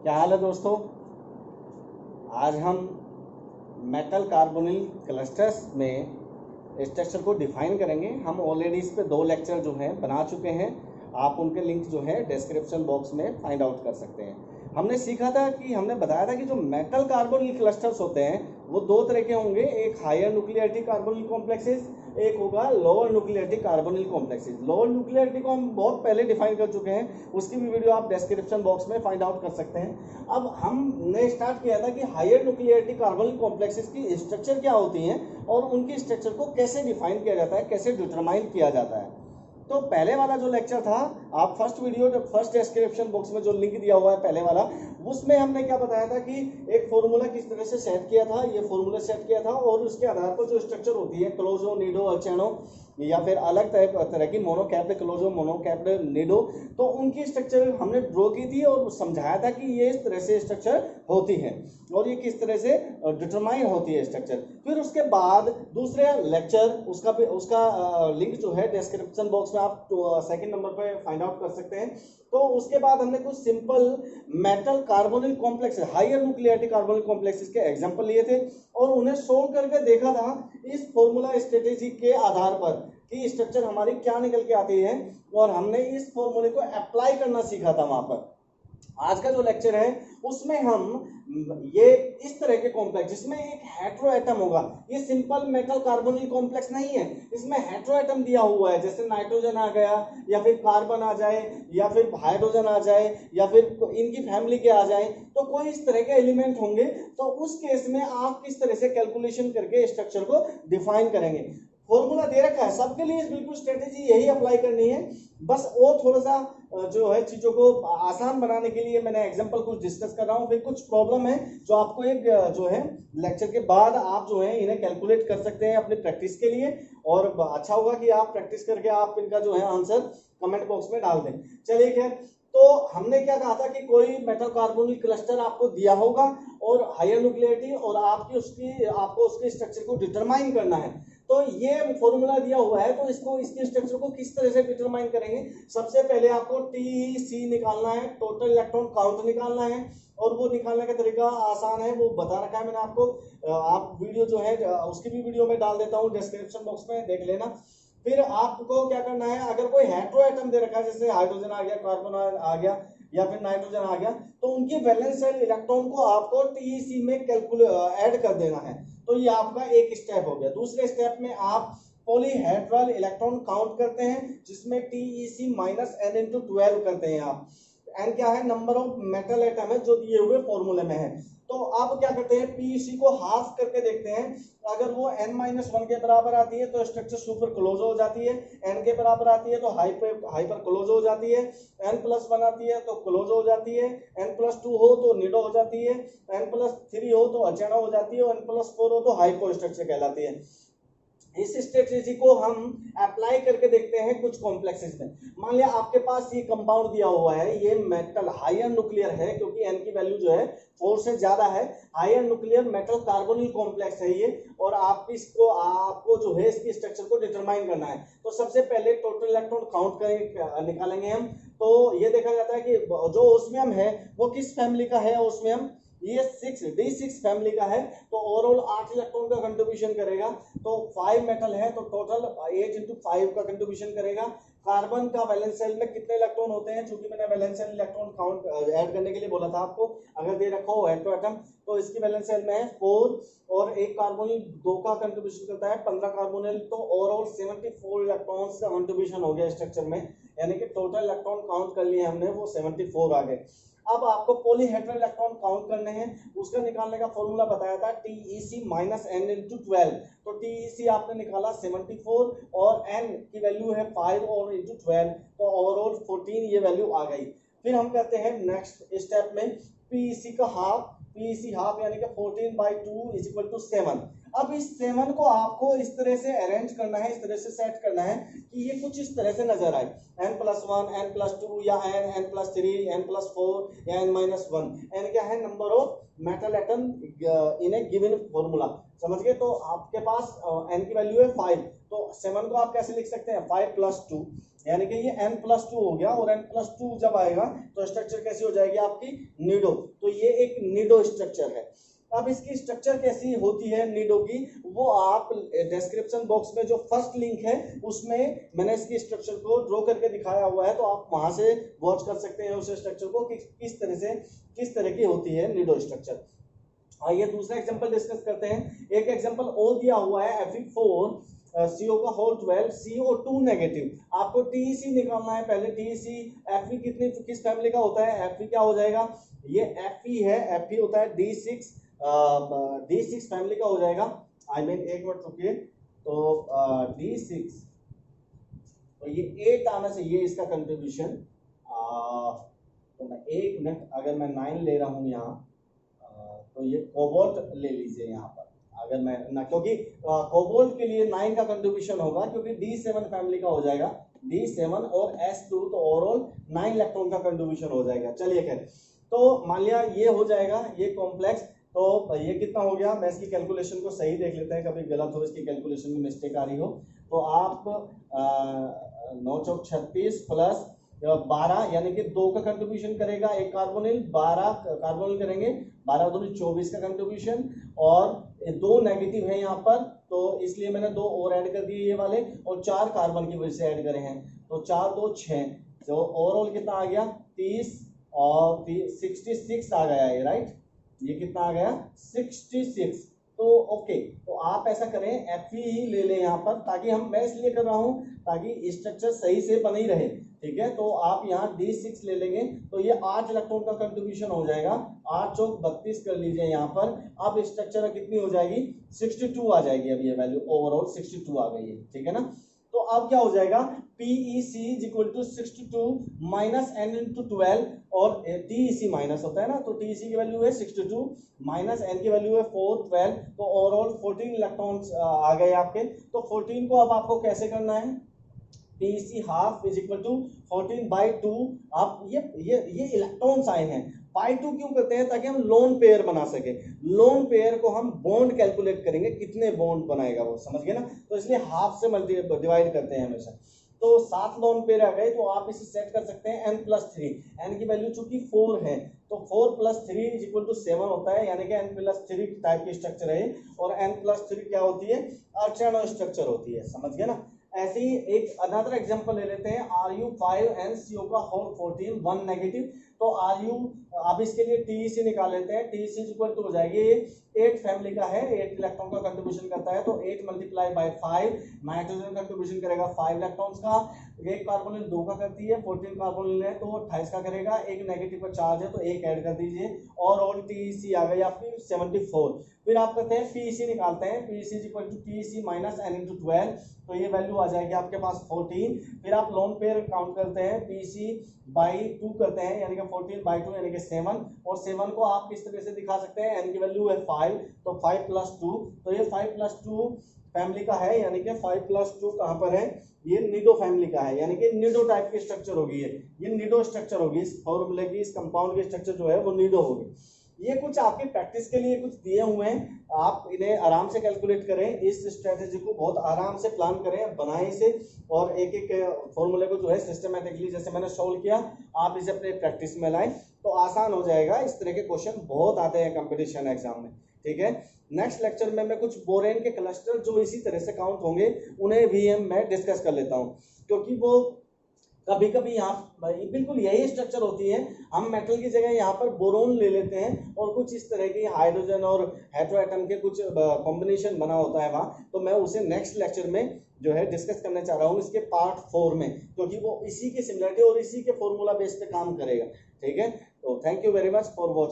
क्या हाल है दोस्तों। आज हम मेटल कार्बोनिल क्लस्टर्स में स्ट्रक्चर को डिफाइन करेंगे। हम ऑलरेडी इस पे 2 लेक्चर जो हैं बना चुके हैं। आप उनके लिंक जो है डिस्क्रिप्शन बॉक्स में फाइंड आउट कर सकते हैं। हमने सीखा था कि हमने बताया था कि जो मेटल कार्बोनिल क्लस्टर्स होते हैं वो 2 तरह के होंगे। एक हायर न्यूक्लियरिटी कार्बोनिल कॉम्प्लेक्सेस, एक होगा लोअर न्यूक्लियरिटी कार्बोनिल कॉम्प्लेक्सेस। लोअर न्यूक्लियरिटी को हम बहुत पहले डिफाइन कर चुके हैं, उसकी भी वीडियो आप डिस्क्रिप्शन बॉक्स में फाइंड आउट कर सकते हैं। अब हमने स्टार्ट किया था कि हायर न्यूक्लियरिटी कार्बोनिल कॉम्प्लेक्सेस की स्ट्रक्चर क्या होती हैं और उनकी स्ट्रक्चर को कैसे डिफाइन किया जाता है, कैसे डिटरमाइन किया जाता है। तो पहले वाला जो लेक्चर था, आप फर्स्ट डिस्क्रिप्शन बॉक्स में जो लिंक दिया हुआ है पहले वाला, उसमें हमने क्या बताया था कि एक फॉर्मूला किस तरह से सेट किया था। ये फॉर्मूला सेट किया था और उसके आधार पर जो स्ट्रक्चर होती है क्लोजो, निडो, अर्चेनो या फिर अलग तरह की मोनोकैप्ड क्लोजो, मोनोकैप्ड निडो, तो उनकी स्ट्रक्चर हमने ड्रॉ की थी और समझाया था कि ये इस तरह से स्ट्रक्चर होती है और ये किस तरह से डिटरमाइन होती है स्ट्रक्चर। फिर उसके बाद दूसरे लेक्चर, उसका लिंक जो है डिस्क्रिप्शन बॉक्स में आप सेकंड नंबर पे फाइंड आउट कर सकते हैं। तो उसके बाद हमने कुछ simple metal carbonyl complex, higher nuclearity carbonyl complexes के एग्जांपल लिए थे और उन्हें सोल्व करके देखा था इस फॉर्मूला स्ट्रेटेजी के आधार पर कि स्ट्रक्चर हमारी क्या निकल के आती है और हमने इस फॉर्मूले को अप्लाई करना सीखा था वहां पर। आज का जो लेक्चर है उसमें हम ये इस तरह के कॉम्प्लेक्स जिसमें एक हेटेरो एटम होगा, ये सिंपल मेटल कार्बोनिल कॉम्प्लेक्स नहीं है, इसमें हेटेरो एटम दिया हुआ है। जैसे नाइट्रोजन आ गया या फिर कार्बन आ जाए या फिर हाइड्रोजन आ जाए या फिर इनकी फैमिली के आ जाए, तो कोई इस तरह के एलिमेंट होंगे। तो उस केस में आप किस तरह से कैलकुलेशन करके स्ट्रक्चर को डिफाइन करेंगे। फॉर्मूला दे रखा है सबके लिए, बिल्कुल स्ट्रेटेजी यही अप्लाई करनी है। बस वो थोड़ा सा जो है चीजों को आसान बनाने के लिए मैंने एग्जांपल कुछ डिस्कस कर रहा हूँ। फिर कुछ प्रॉब्लम है जो आपको एक जो है लेक्चर के बाद आप जो है इन्हें कैलकुलेट कर सकते हैं अपनी प्रैक्टिस के लिए, और अच्छा होगा कि आप प्रैक्टिस करके आप इनका जो है आंसर कमेंट बॉक्स में डाल दें। चलिए खैर, तो हमने क्या कहा था कि कोई मेटल कार्बोनिल क्लस्टर आपको दिया होगा और हायर न्यूक्लियरिटी और आपको उसके स्ट्रक्चर को डिटरमाइन करना है। तो ये फॉर्मूला दिया हुआ है, तो इसके स्ट्रक्चर को किस तरह से डिटरमाइन करेंगे। सबसे पहले आपको TC निकालना है, टोटल इलेक्ट्रॉन काउंट निकालना है, और वो निकालने का तरीका आसान है, वो बता रखा है मैंने आपको। आप वीडियो जो है उसकी भी वीडियो में डाल देता हूँ डिस्क्रिप्शन बॉक्स में, देख लेना। फिर आपको क्या करना है, अगर कोई हेटेरो एटम दे रखा है जैसे हाइड्रोजन आ गया, कार्बन आ गया या फिर नाइट्रोजन आ गया, तो उनकी वैलेंस इलेक्ट्रॉन को आपको TEC में ऐड कर देना है। तो ये आपका एक स्टेप हो गया। दूसरे स्टेप में आप पॉलीहेड्रल इलेक्ट्रॉन काउंट करते हैं जिसमें TEC माइनस n इंटू 12 करते हैं आप। n क्या है, नंबर ऑफ मेटल एटम है जो दिए हुए फॉर्मूले में है। तो आप क्या करते हैं, PEC को हाफ करके देखते हैं। अगर वो n-1 के बराबर आती है तो स्ट्रक्चर सुपर क्लोज हो जाती है, n के बराबर आती है तो हाइपर क्लोज हो जाती है, n+1 आती है तो क्लोज हो जाती है, n+2 हो तो निडो हो जाती है, n+3 हो तो अचेनो हो जाती है, और n+4 हो तो हाइपो स्ट्रक्चर कहलाती है। इस स्ट्रेटेजी को हम अप्लाई करके देखते हैं कुछ कॉम्प्लेक्सेस में। मान लिया आपके पास ये कंपाउंड दिया हुआ है, ये मेटल हायर न्यूक्लियर है क्योंकि n की वैल्यू जो है 4 से ज्यादा है, higher nuclear metal carbonyl complex है ये, और आपको जो है इसकी स्ट्रक्चर को डिटरमाइन करना है। तो सबसे पहले टोटल इलेक्ट्रॉन काउंट निकालेंगे हम। तो ये देखा जाता है कि जो ओस्मियम है वो किस फैमिली का है, ओस्मियम ये D6 फैमिली का है, तो ओवरऑल 8 इलेक्ट्रॉन का कंट्रीब्यूशन करेगा। तो 5 मेटल है तो टोटल 8 इंटू 5 का कंट्रीब्यूशन करेगा। कार्बन का वैलेंस शेल में कितने इलेक्ट्रॉन होते हैं, चूंकि मैंने valence shell electron count add करने के लिए बोला था आपको, अगर दे रखा हो हेटेरो एटम तो इसकी वैलेंस शेल में है 4, और एक कार्बोनिल 2 का कंट्रीब्यूशन करता है 15 कार्बोनिल, तो ओवरऑल 74 इलेक्ट्रॉन्स का कंट्रीब्यूशन हो गया स्ट्रक्चर में, यानी कि टोटल इलेक्ट्रॉन काउंट कर लिए हमने वो 74 आ गए। अब आपको पॉलीहेड्रल इलेक्ट्रॉन काउंट करने हैं, उसका निकालने का फॉर्मूला बताया था TEC माइनस n इंटू 12। तो TEC आपने निकाला 74 और n की वैल्यू है 5 और इंटू 12, तो ओवरऑल 14 ये वैल्यू आ गई। फिर हम कहते हैं नेक्स्ट स्टेप में PEC हाफ यानी कि 14/2 इज इक्वल टू 7। अब इस 7 को आपको इस तरह से अरेंज करना है, इस तरह से सेट करना है कि ये कुछ इस तरह से नजर आए, n+1, n+2 या n+3, n+4 या n-1। n क्या है, number of metal atom in A given formula, समझ गए। तो आपके पास n की वैल्यू है 5, तो 7 को आप कैसे लिख सकते हैं, 5 + 2। यानी कि ये n+2 हो गया, और n+2 जब आएगा तो स्ट्रक्चर कैसी हो जाएगी आपकी, निडो। तो ये एक निडो स्ट्रक्चर है। अब इसकी स्ट्रक्चर कैसी होती है निडो की, वो आप डिस्क्रिप्शन बॉक्स में जो फर्स्ट लिंक है उसमें मैंने इसकी स्ट्रक्चर को ड्रॉ करके दिखाया हुआ है, तो आप वहां से वॉच कर सकते हैं उस स्ट्रक्चर को कि किस तरह की होती है निडो स्ट्रक्चर। आइए दूसरा एग्जांपल डिस्कस करते हैं। एक एग्जांपल और दिया हुआ है Fe4 CO का होल 12 CO2 नेगेटिव। आपको TEC निकालना है पहले। TEC Fe किस फैमिली का होता है, Fe क्या हो जाएगा, ये Fe है, Fe होता है D6 फैमिली का हो जाएगा। आई मीन एक मिनट रुकिए, तो D6 तो ये 8 आना चाहिए इसका कंट्रीब्यूशन। तो मैं एक मिनट, अगर मैं 9 ले रहा हूँ यहाँ, तो ये कोबाल्ट ले लीजिए यहाँ पर, अगर मैं ना, क्योंकि कोबाल्ट के लिए 9 का कंट्रीब्यूशन होगा, क्योंकि D7 फैमिली का हो जाएगा, D7 और S2, तो ओवरऑल 9 इलेक्ट्रॉन का कंट्रीब्यूशन हो जाएगा। चलिए खैर, तो मान लिया ये हो जाएगा, ये कॉम्प्लेक्स। तो ये कितना हो गया, मैं इसकी कैलकुलेशन को सही देख लेते हैं, कभी गलत हो, इसकी कैलकुलेशन में मिस्टेक आ रही हो। तो आप 9 चौक 36 प्लस 12 यानी कि 2 का कंट्रीब्यूशन करेगा एक कार्बोनिल, 12 कार्बोनिल करेंगे, 12 दूनी 24 का कंट्रीब्यूशन, और 2 नेगेटिव है यहाँ पर, तो इसलिए मैंने 2 और ऐड कर दिए ये वाले, और 4 कार्बन की वजह से ऐड करे हैं, तो 4 2 6, तो ओवरऑल कितना आ गया 30 और 66 आ गया ये, राइट, ये कितना आ गया 66। तो ओके, तो आप ऐसा करें Fe ही ले लें यहाँ पर, ताकि मैं इसलिए कर रहा हूँ ताकि स्ट्रक्चर सही से बनी रहे, ठीक है। तो आप यहाँ D6 ले लेंगे, तो ये 8 इलेक्ट्रॉन का कंट्रीब्यूशन हो जाएगा, 8 चौक 32 कर लीजिए यहाँ पर। अब स्ट्रक्चर कितनी हो जाएगी, 62 आ जाएगी। अब ये वैल्यू ओवरऑल 62 आ गई है, ठीक है ना। तो अब क्या हो जाएगा, PEC is equal to 62 minus n into 12, और TEC माइनस होता है ना, तो TEC की वैल्यू है 62 माइनस n की वैल्यू है 4 12, तो ओवरऑल 14 इलेक्ट्रॉन्स आ गए आपके। तो 14 को अब आपको कैसे करना है, PEC half is equal to 14/2। आप ये इलेक्ट्रॉन्स आए हैं, बाई 2 क्यों करते हैं, ताकि हम लोन पेयर बना सके। लोन पेयर को हम बॉन्ड कैलकुलेट करेंगे, कितने बॉन्ड बनाएगा वो, समझ गए ना, तो इसलिए हाफ से डिवाइड करते हैं हमेशा। तो 7 लोन पेयर आ गए, तो आप इसे सेट कर सकते हैं n+3, n की वैल्यू चूंकि 4 है, तो 4 + 3 इज इक्वल टू 7 होता है, यानी कि n+3 टाइप की स्ट्रक्चर है, और n+3 क्या होती है, अर्चेनो स्ट्रक्चर होती है, समझ गए ना। ऐसे ही एक अनदर एग्जांपल ले लेते हैं, Ru5NCO का होल 14 1 नेगेटिव। तो Ru, अब इसके लिए TEC निकाल लेते हैं। TEC इक्वल टू हो जाएगी, 8 फैमिली का है, 8 इलेक्ट्रॉन का कंट्रीब्यूशन करता है, तो 8 × 5, नाइट्रोजन कंट्रीब्यूशन करेगा 5 इलेक्ट्रॉन्स का, एक कार्बोनिल 2 का करती है, 14 कार्बोनिल है तो 28 का करेगा, एक नेगेटिव का चार्ज है तो एक ऐड कर दीजिए, और ऑल TEC आ गई आपकी 74। फिर आप करते हैं PEC निकालते हैं, PEC equal to TEC minus n into 12, तो ये वैल्यू आ जाएगी आपके पास 14। फिर आप लोन पेयर काउंट करते हैं, PEC/2 करते हैं, यानी कि 14/2 यानी कि 7, और 7 को आप किस तरह से दिखा सकते हैं, n की वैल्यू है 5, तो 5 + 2, तो ये 5 + 2 फैमिली का है, यानी कि 5 + 2 कहाँ पर है, ये निडो फैमिली का है, यानी कि निडो टाइप की स्ट्रक्चर होगी, ये निडो स्ट्रक्चर होगी, इस फॉर्मूले की, इस कंपाउंड की स्ट्रक्चर जो है वो निडो होगी। ये कुछ आपकी प्रैक्टिस के लिए कुछ दिए हुए हैं, आप इन्हें आराम से कैलकुलेट करें, इस स्ट्रेटेजी को बहुत आराम से प्लान करें, बनाएं इसे, और एक एक फॉर्मूले को जो है सिस्टमेटिकली जैसे मैंने सोल्व किया, आप इसे अपने प्रैक्टिस में लाएं तो आसान हो जाएगा। इस तरह के क्वेश्चन बहुत आते हैं कंपटीशन एग्जाम में, ठीक है। नेक्स्ट लेक्चर में मैं कुछ बोरेन के क्लस्टर जो इसी तरह से काउंट होंगे उन्हें भी मैं डिस्कस कर लेता हूँ, क्योंकि वो कभी कभी यहाँ बिल्कुल यही स्ट्रक्चर होती है, हम मेटल की जगह यहाँ पर बोरोन ले लेते हैं, और कुछ इस तरह की हाइड्रोजन और हेटेरोएटम के कुछ कॉम्बिनेशन बना होता है वहाँ, तो मैं उसे नेक्स्ट लेक्चर में जो है डिस्कस करना चाह रहा हूँ इसके पार्ट 4 में, क्योंकि वो इसी की सिमिलरिटी और इसी के फॉर्मूला बेस पे काम करेगा, ठीक है। तो thank you very much for watching.